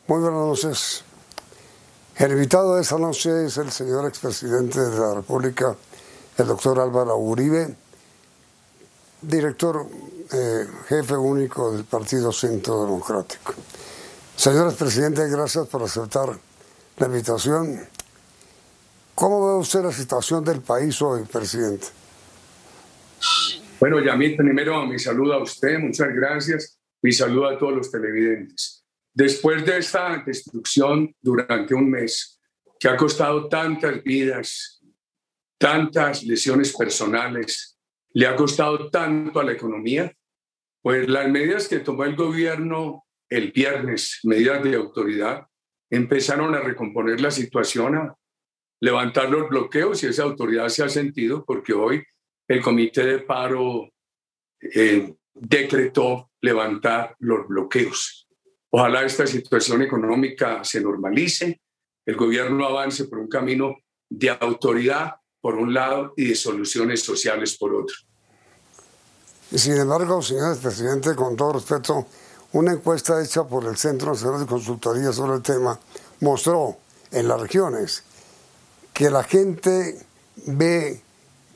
Muy buenas noches. El invitado de esta noche es el señor expresidente de la República, el doctor Álvaro Uribe, director, jefe único del Partido Centro Democrático. Señor expresidente, gracias por aceptar la invitación. ¿Cómo ve usted la situación del país hoy, presidente? Bueno, Yamit, primero mi saludo a usted, muchas gracias. Mi saludo a todos los televidentes. Después de esta destrucción durante un mes, que ha costado tantas vidas, tantas lesiones personales, le ha costado tanto a la economía, pues las medidas que tomó el gobierno el viernes, medidas de autoridad, empezaron a recomponer la situación, a levantar los bloqueos, y esa autoridad se ha sentido porque hoy el Comité de Paro decretó levantar los bloqueos. Ojalá esta situación económica se normalice, el gobierno avance por un camino de autoridad por un lado y de soluciones sociales por otro. Y sin embargo, señor presidente, con todo respeto, una encuesta hecha por el Centro Nacional de Consultoría sobre el tema mostró en las regiones que la gente ve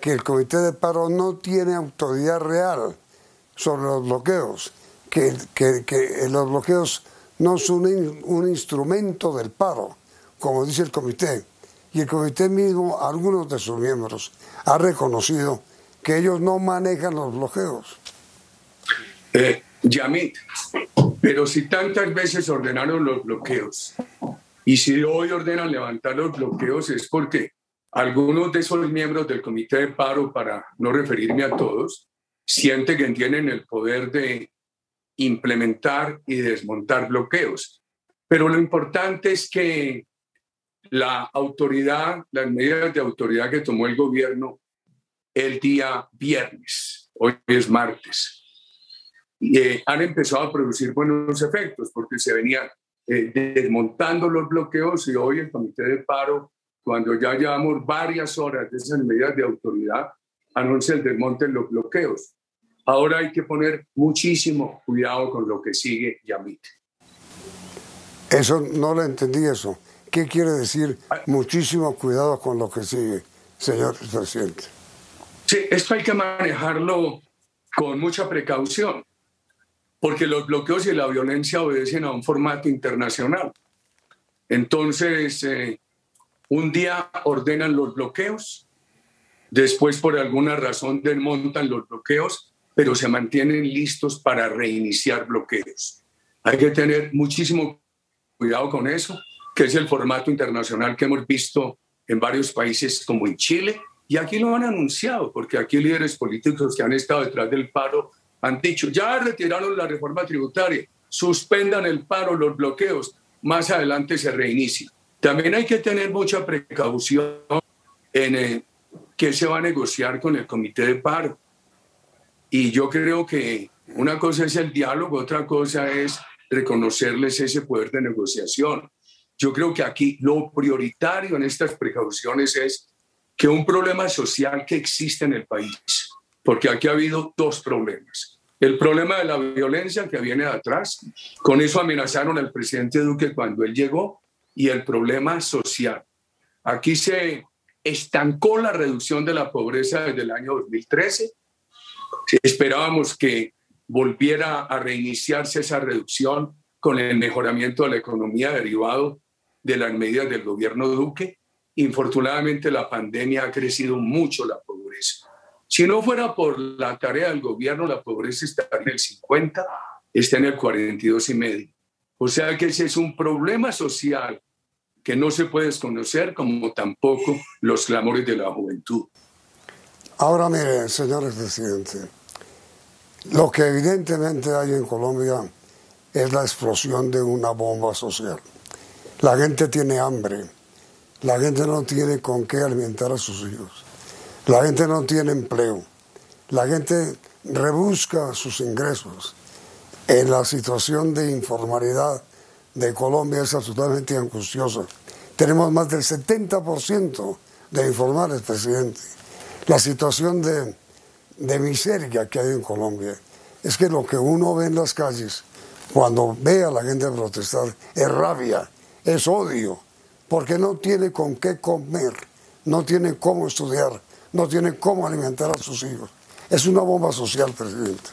que el Comité de Paro no tiene autoridad real sobre los bloqueos, que los bloqueos no son un instrumento del paro, como dice el comité. Y el comité mismo, algunos de sus miembros, ha reconocido que ellos no manejan los bloqueos. Yamit, pero si tantas veces ordenaron los bloqueos y si hoy ordenan levantar los bloqueos es porque algunos de esos miembros del Comité de Paro, para no referirme a todos, sienten que tienen el poder de implementar y desmontar bloqueos. Pero lo importante es que la autoridad, las medidas de autoridad que tomó el gobierno el día viernes, hoy es martes, han empezado a producir buenos efectos porque se venían desmontando los bloqueos, y hoy el Comité de Paro, cuando ya llevamos varias horas de esas medidas de autoridad, anuncia el desmonte de los bloqueos. Ahora hay que poner muchísimo cuidado con lo que sigue, Yamit. Eso no lo entendí eso. ¿Qué quiere decir muchísimo cuidado con lo que sigue, señor presidente? Sí, esto hay que manejarlo con mucha precaución, porque los bloqueos y la violencia obedecen a un formato internacional. Entonces, un día ordenan los bloqueos, después por alguna razón desmontan los bloqueos, pero se mantienen listos para reiniciar bloqueos. Hay que tener muchísimo cuidado con eso, que es el formato internacional que hemos visto en varios países como en Chile, y aquí lo han anunciado, porque aquí líderes políticos que han estado detrás del paro han dicho, ya retiraron la reforma tributaria, suspendan el paro, los bloqueos, más adelante se reinicia. También hay que tener mucha precaución en qué se va a negociar con el Comité de Paro. Y yo creo que una cosa es el diálogo, otra cosa es reconocerles ese poder de negociación. Yo creo que aquí lo prioritario en estas precauciones es que un problema social que existe en el país, porque aquí ha habido dos problemas. El problema de la violencia que viene de atrás, con eso amenazaron al presidente Duque cuando él llegó, y el problema social. Aquí se estancó la reducción de la pobreza desde el año 2013. Esperábamos que volviera a reiniciarse esa reducción con el mejoramiento de la economía derivado de las medidas del gobierno Duque. Infortunadamente, la pandemia ha crecido mucho la pobreza. Si no fuera por la tarea del gobierno, la pobreza estaría en el 50, está en el 42,5. O sea que ese es un problema social que no se puede desconocer, como tampoco los clamores de la juventud. Ahora mire, señor presidente, lo que evidentemente hay en Colombia es la explosión de una bomba social. La gente tiene hambre, la gente no tiene con qué alimentar a sus hijos, la gente no tiene empleo, la gente rebusca sus ingresos. En la situación de informalidad de Colombia es absolutamente angustiosa. Tenemos más del 70% de informales, presidente. La situación de miseria que hay en Colombia es que lo que uno ve en las calles cuando ve a la gente protestar, es rabia, es odio, porque no tiene con qué comer, no tiene cómo estudiar, no tiene cómo alimentar a sus hijos. Es una bomba social, presidente.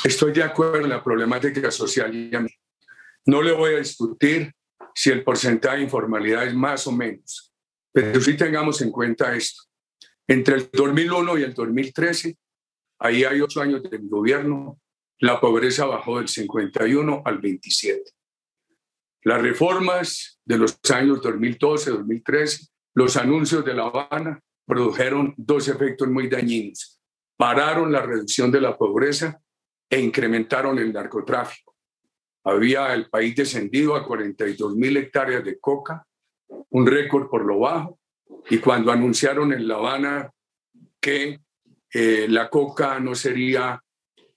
Estoy de acuerdo en la problemática social y a mí. No le voy a discutir si el porcentaje de informalidad es más o menos, pero sí tengamos en cuenta esto. Entre el 2001 y el 2013, ahí hay 8 años de gobierno, la pobreza bajó del 51 al 27. Las reformas de los años 2012, 2013, los anuncios de La Habana produjeron 2 efectos muy dañinos. Pararon la reducción de la pobreza e incrementaron el narcotráfico. Había el país descendido a 42.000 hectáreas de coca, un récord por lo bajo, y cuando anunciaron en La Habana que la coca no sería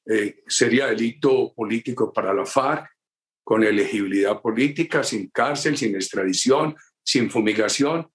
delito político para la FARC, con elegibilidad política, sin cárcel, sin extradición, sin fumigación,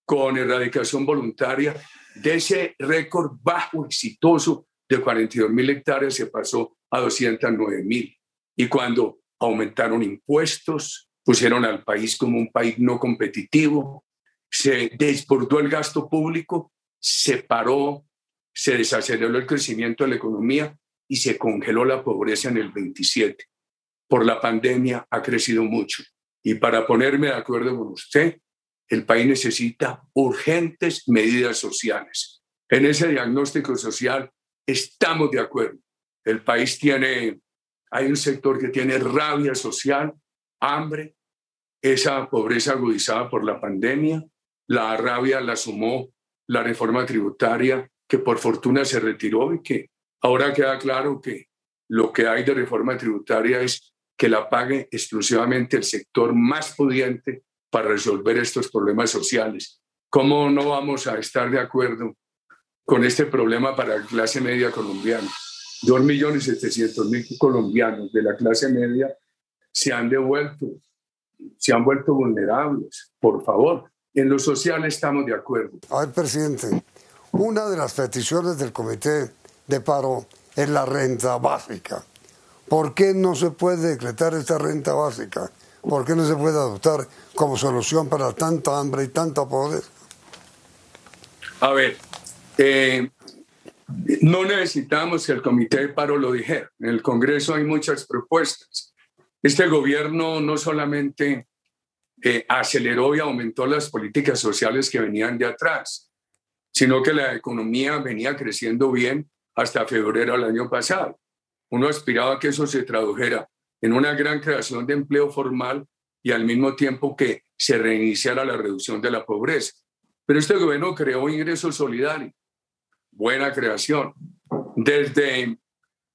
con erradicación voluntaria, de ese récord bajo, exitoso, de 42.000 hectáreas se pasó a 209.000. Y cuando aumentaron impuestos, pusieron al país como un país no competitivo, se desbordó el gasto público, se paró, se desaceleró el crecimiento de la economía y se congeló la pobreza en el 27. Por la pandemia ha crecido mucho. Y para ponerme de acuerdo con usted, el país necesita urgentes medidas sociales. En ese diagnóstico social estamos de acuerdo. El país hay un sector que tiene rabia social, hambre, esa pobreza agudizada por la pandemia. La rabia la sumó la reforma tributaria, que por fortuna se retiró y que ahora queda claro que lo que hay de reforma tributaria es que la pague exclusivamente el sector más pudiente para resolver estos problemas sociales. ¿Cómo no vamos a estar de acuerdo con este problema para la clase media colombiana? 2.700.000 colombianos de la clase media se han vuelto vulnerables. Por favor, en lo social estamos de acuerdo. A ver, presidente, una de las peticiones del Comité de Paro es la renta básica. ¿Por qué no se puede decretar esta renta básica? ¿Por qué no se puede adoptar como solución para tanta hambre y tanta pobreza? A ver, no necesitamos que el Comité de Paro lo dijera. En el Congreso hay muchas propuestas. Este gobierno no solamente aceleró y aumentó las políticas sociales que venían de atrás, sino que la economía venía creciendo bien hasta febrero del año pasado. Uno aspiraba a que eso se tradujera en una gran creación de empleo formal y al mismo tiempo que se reiniciara la reducción de la pobreza. Pero este gobierno creó ingreso solidario, buena creación. Desde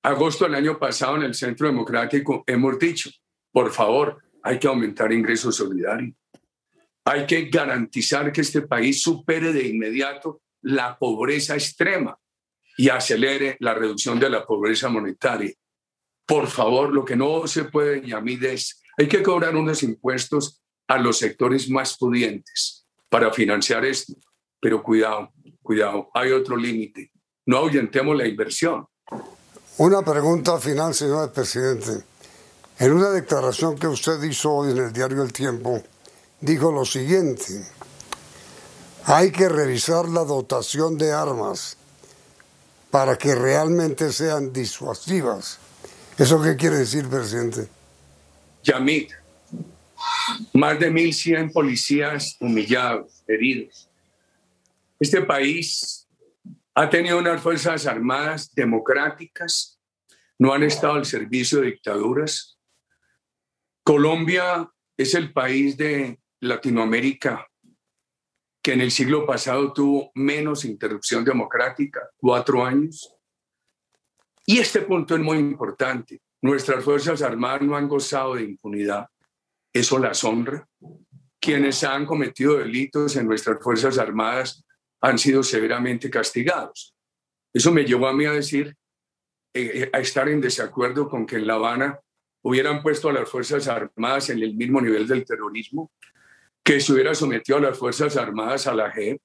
agosto del año pasado en el Centro Democrático hemos dicho, por favor, hay que aumentar ingreso solidario. Hay que garantizar que este país supere de inmediato la pobreza extrema y acelere la reducción de la pobreza monetaria. Por favor, lo que no se puede llamar es, hay que cobrar unos impuestos a los sectores más pudientes para financiar esto. Pero cuidado, hay otro límite. No ahuyentemos la inversión. Una pregunta final, señor presidente. En una declaración que usted hizo hoy en el diario El Tiempo, dijo lo siguiente: hay que revisar la dotación de armas para que realmente sean disuasivas. ¿Eso qué quiere decir, presidente? Yamit, más de 1.100 policías humillados, heridos. Este país ha tenido unas fuerzas armadas democráticas, no han estado al servicio de dictaduras. Colombia es el país de Latinoamérica que en el siglo pasado tuvo menos interrupción democrática, 4 años. Y este punto es muy importante. Nuestras Fuerzas Armadas no han gozado de impunidad. Eso las honra. Quienes han cometido delitos en nuestras Fuerzas Armadas han sido severamente castigados. Eso me llevó a mí a decir, a estar en desacuerdo con que en La Habana hubieran puesto a las Fuerzas Armadas en el mismo nivel del terrorismo, que se hubiera sometido a las Fuerzas Armadas a la JEP,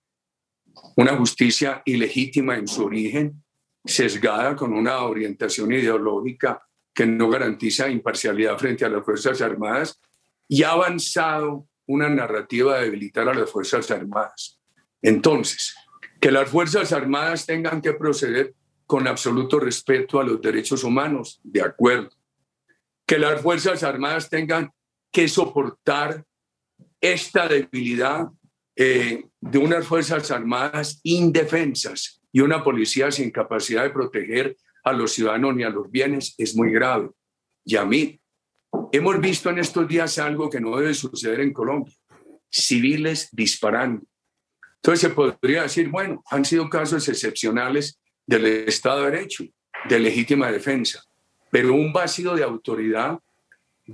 una justicia ilegítima en su origen, sesgada con una orientación ideológica que no garantiza imparcialidad frente a las Fuerzas Armadas y ha avanzado una narrativa de debilitar a las Fuerzas Armadas. Entonces, que las Fuerzas Armadas tengan que proceder con absoluto respeto a los derechos humanos, de acuerdo. Que las Fuerzas Armadas tengan que soportar esta debilidad de unas Fuerzas Armadas indefensas y una policía sin capacidad de proteger a los ciudadanos ni a los bienes es muy grave. Yamit, hemos visto en estos días algo que no debe suceder en Colombia: civiles disparando. Entonces se podría decir, bueno, han sido casos excepcionales del Estado de Derecho, de legítima defensa, pero un vacío de autoridad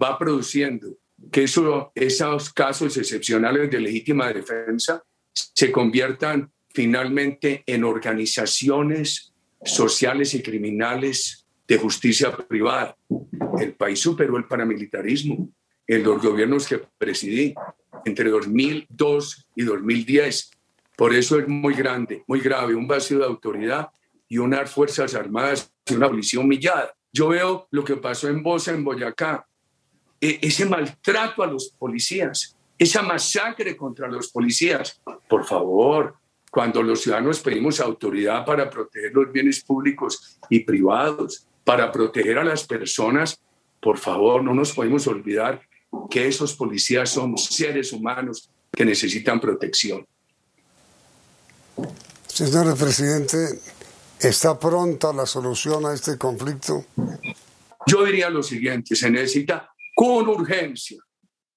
va produciendo que esos casos excepcionales de legítima defensa se conviertan finalmente en organizaciones sociales y criminales de justicia privada. El país superó el paramilitarismo en los gobiernos que presidí entre 2002 y 2010. Por eso es muy grande, muy grave, un vacío de autoridad y unas Fuerzas Armadas y una policía humillada. Yo veo lo que pasó en Bosa, en Boyacá, ese maltrato a los policías, esa masacre contra los policías. Por favor, cuando los ciudadanos pedimos autoridad para proteger los bienes públicos y privados, para proteger a las personas, por favor, no nos podemos olvidar que esos policías son seres humanos que necesitan protección. Señor presidente, ¿está pronta la solución a este conflicto? Yo diría lo siguiente: se necesita con urgencia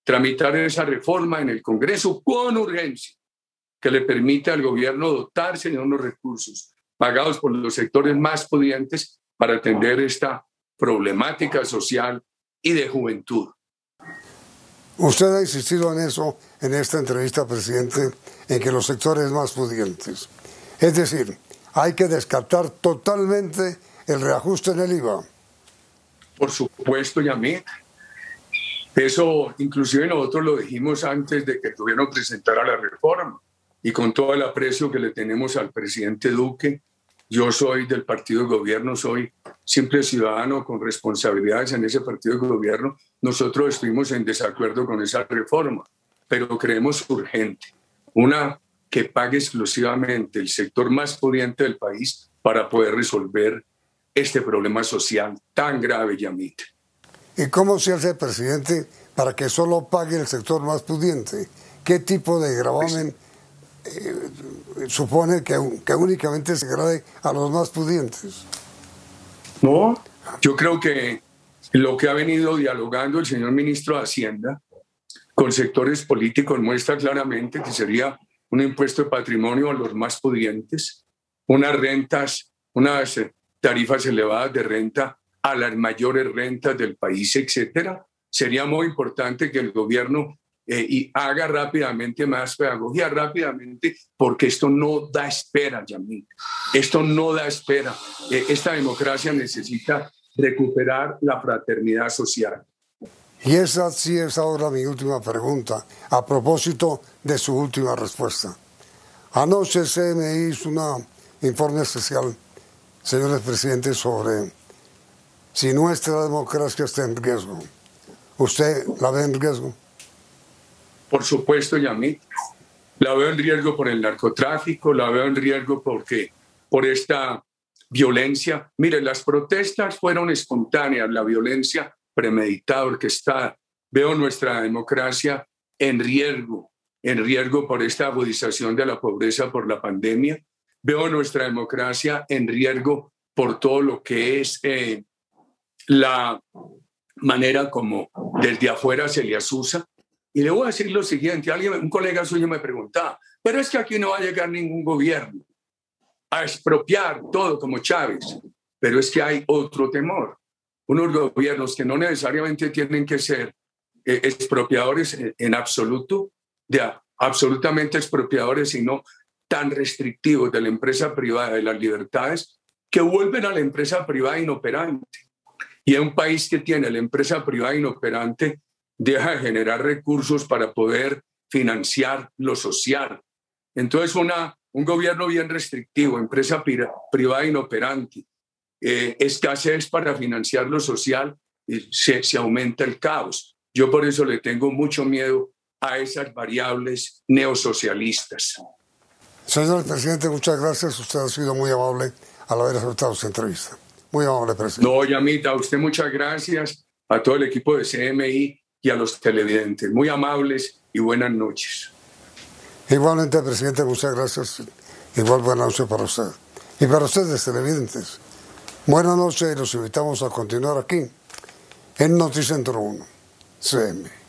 tramitar esa reforma en el Congreso con urgencia, que le permita al gobierno dotarse de unos recursos pagados por los sectores más pudientes para atender esta problemática social y de juventud. Usted ha insistido en eso en esta entrevista, presidente, en que los sectores más pudientes. Es decir, hay que descartar totalmente el reajuste en el IVA. Por supuesto, Yamit. Eso inclusive nosotros lo dijimos antes de que el gobierno presentara la reforma, y con todo el aprecio que le tenemos al presidente Duque. Yo soy del partido de gobierno, soy simple ciudadano con responsabilidades en ese partido de gobierno. Nosotros estuvimos en desacuerdo con esa reforma, pero creemos urgente una que pague exclusivamente el sector más pudiente del país para poder resolver este problema social tan grave, Yamit. ¿Y cómo se hace, presidente, para que solo pague el sector más pudiente? ¿Qué tipo de gravamen supone que únicamente se grave a los más pudientes? No, yo creo que lo que ha venido dialogando el señor ministro de Hacienda con sectores políticos muestra claramente que sería un impuesto de patrimonio a los más pudientes, unas rentas, unas tarifas elevadas de renta a las mayores rentas del país, etcétera. Sería muy importante que el gobierno y haga rápidamente más pedagogía, rápidamente, porque esto no da espera, Yamil. Esto no da espera. Esta democracia necesita recuperar la fraternidad social. Y esa sí es ahora mi última pregunta, a propósito de su última respuesta. Anoche se me hizo un informe especial, señores presidentes, sobre si nuestra democracia está en riesgo. ¿Usted la ve en riesgo? Por supuesto, Yamit. La veo en riesgo por el narcotráfico, la veo en riesgo por esta violencia. Mire, las protestas fueron espontáneas, la violencia premeditada, orquestada. Veo nuestra democracia en riesgo por esta agudización de la pobreza por la pandemia. Veo nuestra democracia en riesgo por todo lo que es la manera como desde afuera se le asusa. Y le voy a decir lo siguiente: un colega suyo me preguntaba, pero es que aquí no va a llegar ningún gobierno a expropiar todo como Chávez. Pero es que hay otro temor. Unos gobiernos que no necesariamente tienen que ser expropiadores en absoluto, absolutamente expropiadores, sino tan restrictivos de la empresa privada, de las libertades, que vuelven a la empresa privada inoperante. Y en un país que tiene la empresa privada inoperante, deja de generar recursos para poder financiar lo social. Entonces, un gobierno bien restrictivo, empresa privada inoperante, escasez para financiar lo social, se aumenta el caos. Yo por eso le tengo mucho miedo a esas variables neosocialistas. Señor presidente, muchas gracias. Usted ha sido muy amable al haber aceptado esta entrevista. Muy amable, presidente. No, Yamita, a usted muchas gracias, a todo el equipo de CMI y a los televidentes. Muy amables y buenas noches. Igualmente, presidente, muchas gracias. Igual buenas noches para usted. Y para ustedes, televidentes, buenas noches y los invitamos a continuar aquí en Noticentro 1, CM.